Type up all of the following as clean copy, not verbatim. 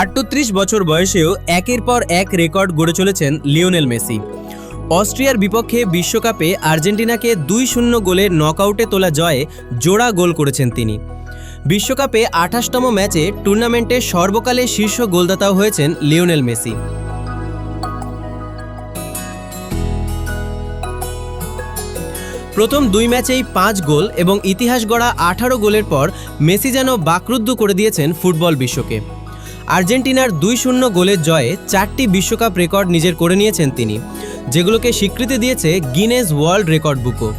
38 বছর বয়সেও একের পর এক রেকর্ড গড়ে চলেছেন লিওনেল মেসি। অস্ট্রিয়ার বিপক্ষে বিশ্বকাপে আর্জেন্টিনাকে 2-0 গোলের নকআউটে তোলা জয়ে জোড়া গোল করেছেন তিনি। বিশ্বকাপে 28তম ম্যাচে টুর্নামেন্টে সর্বকালের শীর্ষ গোলদাতাও হয়েছেন লিওনেল মেসি। প্রথম 2 ম্যাচেই 5 গোল এবং ইতিহাস গড়া 18 গোলের পর মেসি যেন বাকরুদ্ধ করে দিয়েছেন ফুটবল বিশ্বকে। আর্জেন্টিনার 2-0 গোলের জয়ে 4টি বিশ্বকাপ রেকর্ড নিজের করে নিয়েছেন তিনি, যেগুলোকে স্বীকৃতি দিয়েছে গিনেস ওয়ার্ল্ড রেকর্ড বুকও।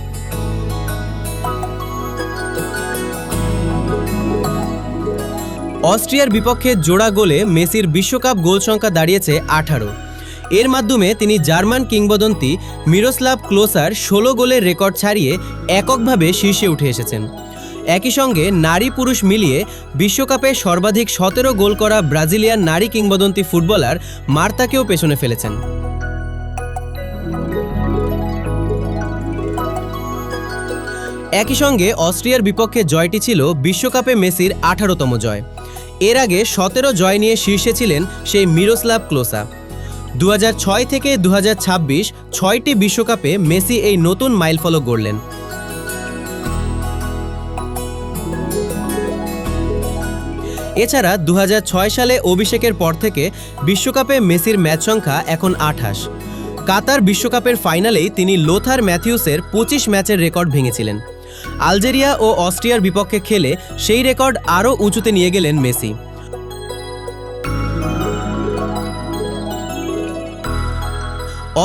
অস্ট্রিয়ার বিপক্ষে জোড়া গোলে মেসির বিশ্বকাপ গোল সংখ্যা দাঁড়িয়েছে 18। এর মাধ্যমে তিনি জার্মান কিংবদন্তি মিরোস্লাভ ক্লোসার 16 গোলের রেকর্ড ছাড়িয়ে এককভাবে শীর্ষে উঠে এসেছেন। একই সঙ্গে নারী পুরুষ মিলিয়ে বিশ্বকাপে সর্বাধিক 17 গোল করা ব্রাজিলিয়ান নারী কিংবদন্তি ফুটবলার মার্তাকেও পেছনে ফেলেছেন। একই সঙ্গে অস্ট্রিয়ার বিপক্ষে জয়টি ছিল বিশ্বকাপে মেসির 18তম জয়। এর আগে 17 জয় নিয়ে শীর্ষে ছিলেন সেই মিরোস্লাভ ক্লোসা। 2006 থেকে 2026 6টি বিশ্বকাপে মেসি এই নতুন মাইলফলক গড়লেন। এছাড়া 2006 সালে অভিষেকের পর থেকে বিশ্বকাপে মেসির ম্যাচ সংখ্যা এখন 28। কাতার বিশ্বকাপের ফাইনালেই তিনি লোথার ম্যাথিউসের 25 ম্যাচের রেকর্ড ভেঙেছিলেন। আলজেরিয়া ও অস্ট্রিয়ার বিপক্ষে খেলে সেই রেকর্ড আরও উঁচুতে নিয়ে গেলেন মেসি।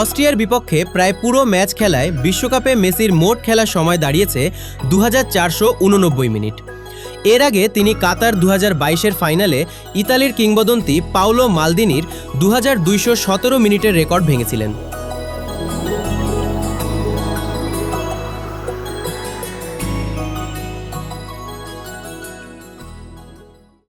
অস্ট্রিয়ার বিপক্ষে প্রায় পুরো ম্যাচ খেলায় বিশ্বকাপে মেসির মোট খেলার সময় দাঁড়িয়েছে 2489 মিনিট। এর আগে তিনি কাতার 2022-এর ফাইনালে ইতালির কিংবদন্তি পাওলো মালদিনির 2217 মিনিটের রেকর্ড ভেঙেছিলেন।